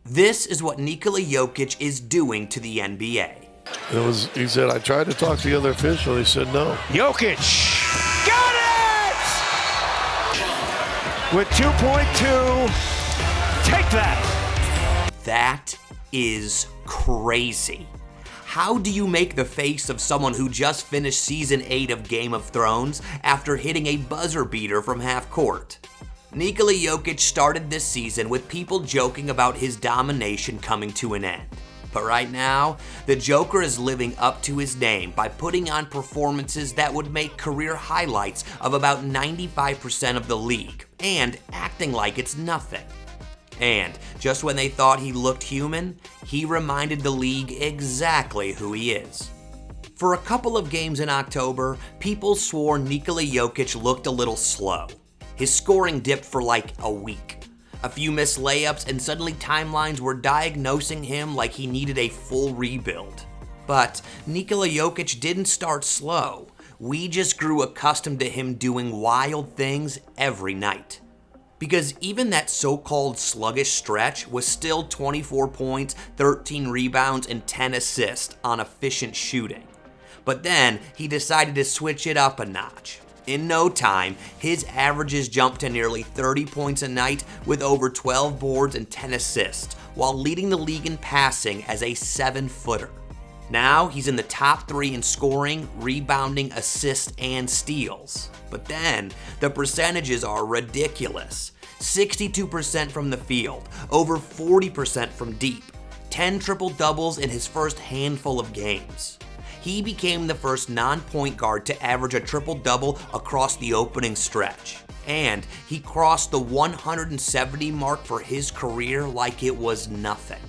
This is what Nikola Jokic is doing to the NBA. He said, I tried to talk to the other official. He said no. Jokic got it! With 2.2, take that. That is crazy. How do you make the face of someone who just finished season 8 of Game of Thrones after hitting a buzzer beater from half court? Nikola Jokic started this season with people joking about his domination coming to an end. But right now, the Joker is living up to his name by putting on performances that would make career highlights of about 95% of the league, and acting like it's nothing. And just when they thought he looked human, he reminded the league exactly who he is. For a couple of games in October, people swore Nikola Jokic looked a little slow. His scoring dipped for like a week. A few missed layups, and suddenly timelines were diagnosing him like he needed a full rebuild. But Nikola Jokic didn't start slow. We just grew accustomed to him doing wild things every night. Because even that so-called sluggish stretch was still 24 points, 13 rebounds, and 10 assists on efficient shooting. But then he decided to switch it up a notch. In no time, his averages jumped to nearly 30 points a night with over 12 boards and 10 assists, while leading the league in passing as a 7-footer. Now he's in the top 3 in scoring, rebounding, assists, and steals. But then, the percentages are ridiculous. 62% from the field, over 40% from deep, 10 triple-doubles in his first handful of games. He became the first non-point guard to average a triple-double across the opening stretch. And he crossed the 170 mark for his career like it was nothing.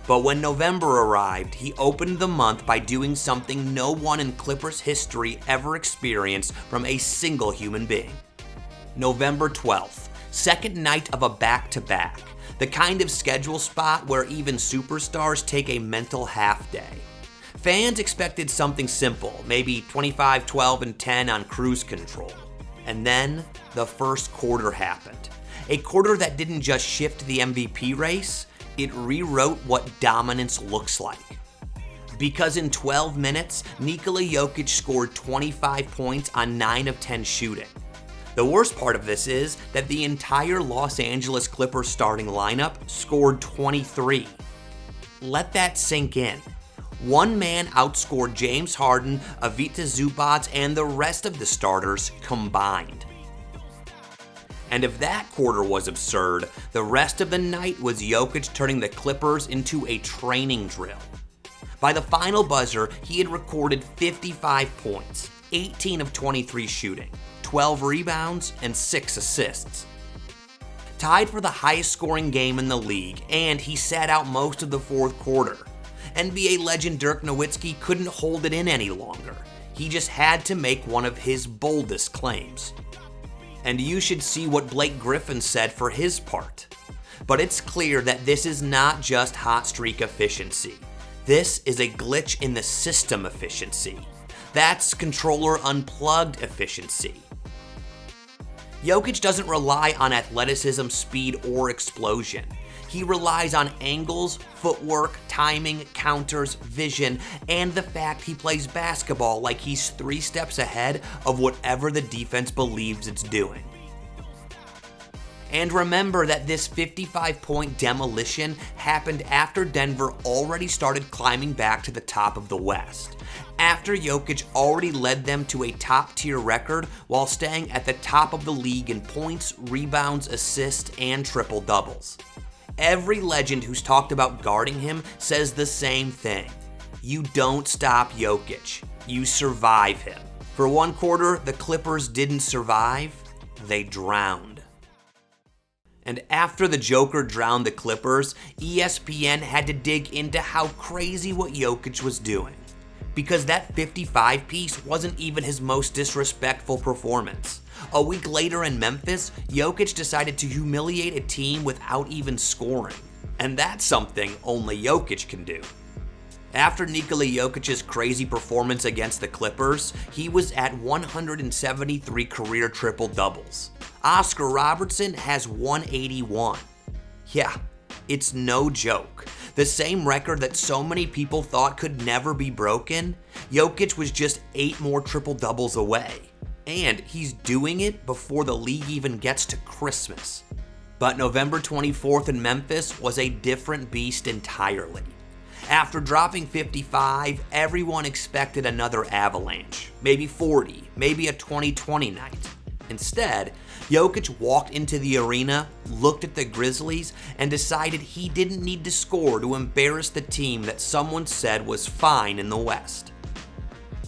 But when November arrived, he opened the month by doing something no one in Clippers history ever experienced from a single human being. November 12th, second night of a back-to-back, the kind of schedule spot where even superstars take a mental half-day. Fans expected something simple, maybe 25, 12, and 10 on cruise control. And then the first quarter happened. A quarter that didn't just shift the MVP race, it rewrote what dominance looks like. Because in 12 minutes, Nikola Jokic scored 25 points on 9 of 10 shooting. The worst part of this is that the entire Los Angeles Clippers starting lineup scored 23. Let that sink in. One man outscored James Harden, Ivica Zubac, and the rest of the starters combined. And if that quarter was absurd, the rest of the night was Jokic turning the Clippers into a training drill. By the final buzzer, he had recorded 55 points, 18 of 23 shooting, 12 rebounds, and 6 assists. Tied for the highest scoring game in the league, and he sat out most of the fourth quarter. NBA legend Dirk Nowitzki couldn't hold it in any longer. He just had to make one of his boldest claims. And you should see what Blake Griffin said for his part. But it's clear that this is not just hot streak efficiency. This is a glitch in the system efficiency. That's controller unplugged efficiency. Jokic doesn't rely on athleticism, speed, or explosion. He relies on angles, footwork, timing, counters, vision, and the fact he plays basketball like he's 3 steps ahead of whatever the defense believes it's doing. And remember that this 55-point demolition happened after Denver already started climbing back to the top of the West. After Jokic already led them to a top-tier record while staying at the top of the league in points, rebounds, assists, and triple-doubles. Every legend who's talked about guarding him says the same thing. You don't stop Jokic. You survive him. For one quarter, the Clippers didn't survive. They drowned. And after the Joker drowned the Clippers, ESPN had to dig into how crazy what Jokic was doing. Because that 55 piece wasn't even his most disrespectful performance. A week later in Memphis, Jokic decided to humiliate a team without even scoring. And that's something only Jokic can do. After Nikola Jokic's crazy performance against the Clippers, he was at 173 career triple-doubles. Oscar Robertson has 181. Yeah, It's no joke. The same record that so many people thought could never be broken, Jokic was just 8 more triple-doubles away. And he's doing it before the league even gets to Christmas. But November 24th in Memphis was a different beast entirely. After dropping 55, everyone expected another avalanche, maybe 40, maybe a 20-20 night. Instead, Jokic walked into the arena, looked at the Grizzlies, and decided he didn't need to score to embarrass the team that someone said was fine in the West.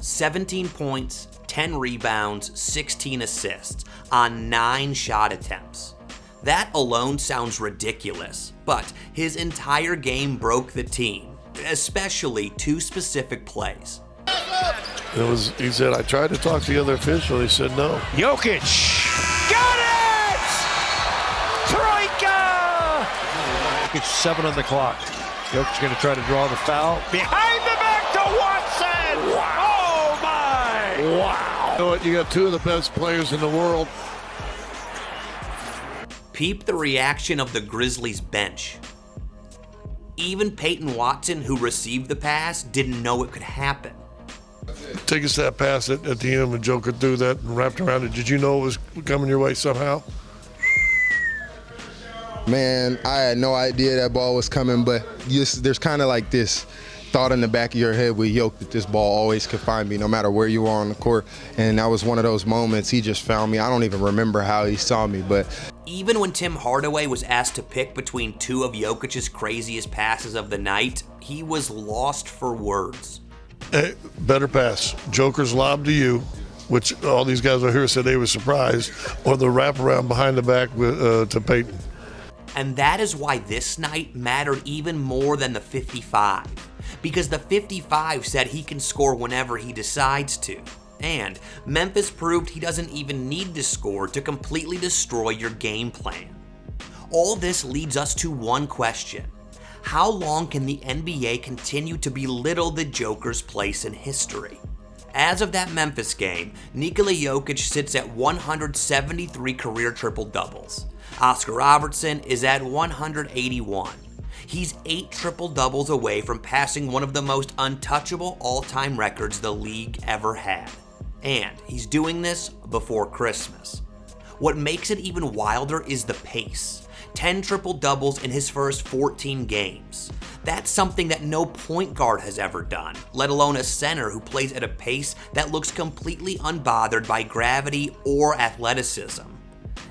17 points, 10 rebounds, 16 assists on 9 shot attempts. That alone sounds ridiculous, but his entire game broke the team, especially 2 specific plays. He said, I tried to talk to the other official. He said no. Jokic. Got it! Troika! Jokic 7 on the clock. Jokic going to try to draw the foul. Behind the back to Watson! Wow. Oh my! Wow. You know what? You got 2 of the best players in the world. Peep the reaction of the Grizzlies bench. Even Peyton Watson, who received the pass, didn't know it could happen. Take a step past it at the end when Joker threw that and wrapped around it. Did you know it was coming your way somehow? Man, I had no idea that ball was coming, but there's kind of like this thought in the back of your head with Jokic that this ball always could find me no matter where you are on the court. And that was one of those moments. He just found me. I don't even remember how he saw me, but even when Tim Hardaway was asked to pick between 2 of Jokic's craziest passes of the night, he was lost for words. Hey, better pass. Joker's lob to you, which all these guys over here said they were surprised, or the wraparound behind the back to Peyton. And that is why this night mattered even more than the 55. Because the 55 said he can score whenever he decides to. And Memphis proved he doesn't even need to score to completely destroy your game plan. All this leads us to one question. How long can the NBA continue to belittle the Joker's place in history? As of that Memphis game, Nikola Jokic sits at 173 career triple-doubles. Oscar Robertson is at 181. He's 8 triple-doubles away from passing one of the most untouchable all-time records the league ever had. And he's doing this before Christmas. What makes it even wilder is the pace. 10 triple-doubles in his first 14 games. That's something that no point guard has ever done, let alone a center who plays at a pace that looks completely unbothered by gravity or athleticism.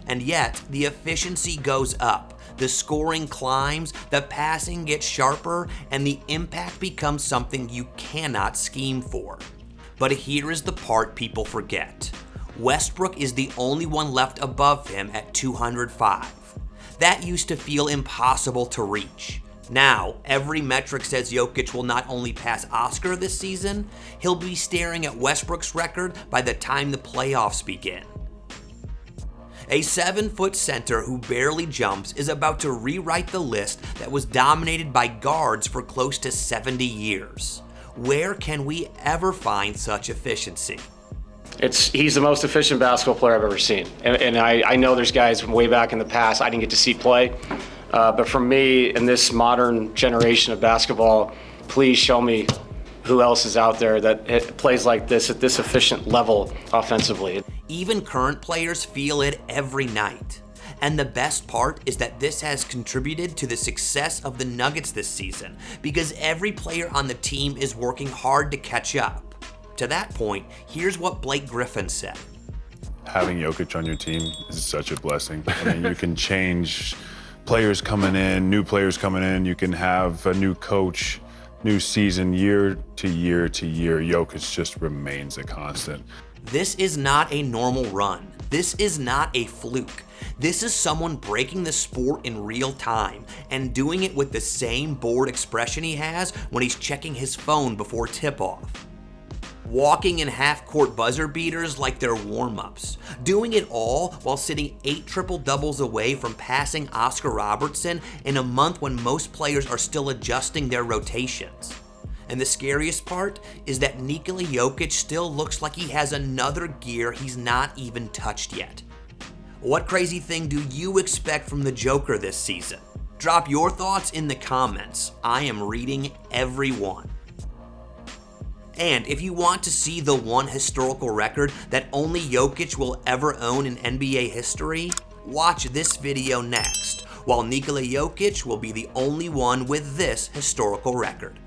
And yet, the efficiency goes up, the scoring climbs, the passing gets sharper, and the impact becomes something you cannot scheme for. But here is the part people forget. Westbrook is the only one left above him at 205. That used to feel impossible to reach. Now, every metric says Jokic will not only pass Oscar this season, he'll be staring at Westbrook's record by the time the playoffs begin. A 7-foot center who barely jumps is about to rewrite the list that was dominated by guards for close to 70 years. Where can we ever find such efficiency? He's the most efficient basketball player I've ever seen. And I know there's guys from way back in the past I didn't get to see play. But for me, in this modern generation of basketball, please show me who else is out there that plays like this at this efficient level offensively. Even current players feel it every night. And the best part is that this has contributed to the success of the Nuggets this season, because every player on the team is working hard to catch up. To that point, here's what Blake Griffin said. Having Jokic on your team is such a blessing. I mean, you can change players coming in, new players coming in. You can have a new coach, new season, year to year to year. Jokic just remains a constant. This is not a normal run. This is not a fluke. This is someone breaking the sport in real time and doing it with the same bored expression he has when he's checking his phone before tip-off. Walking in half-court buzzer beaters like they're warm-ups. Doing it all while sitting 8 triple-doubles away from passing Oscar Robertson in a month when most players are still adjusting their rotations. And the scariest part is that Nikola Jokic still looks like he has another gear he's not even touched yet. What crazy thing do you expect from the Joker this season? Drop your thoughts in the comments. I am reading every one. And if you want to see the one historical record that only Jokic will ever own in NBA history, watch this video next, while Nikola Jokic will be the only one with this historical record.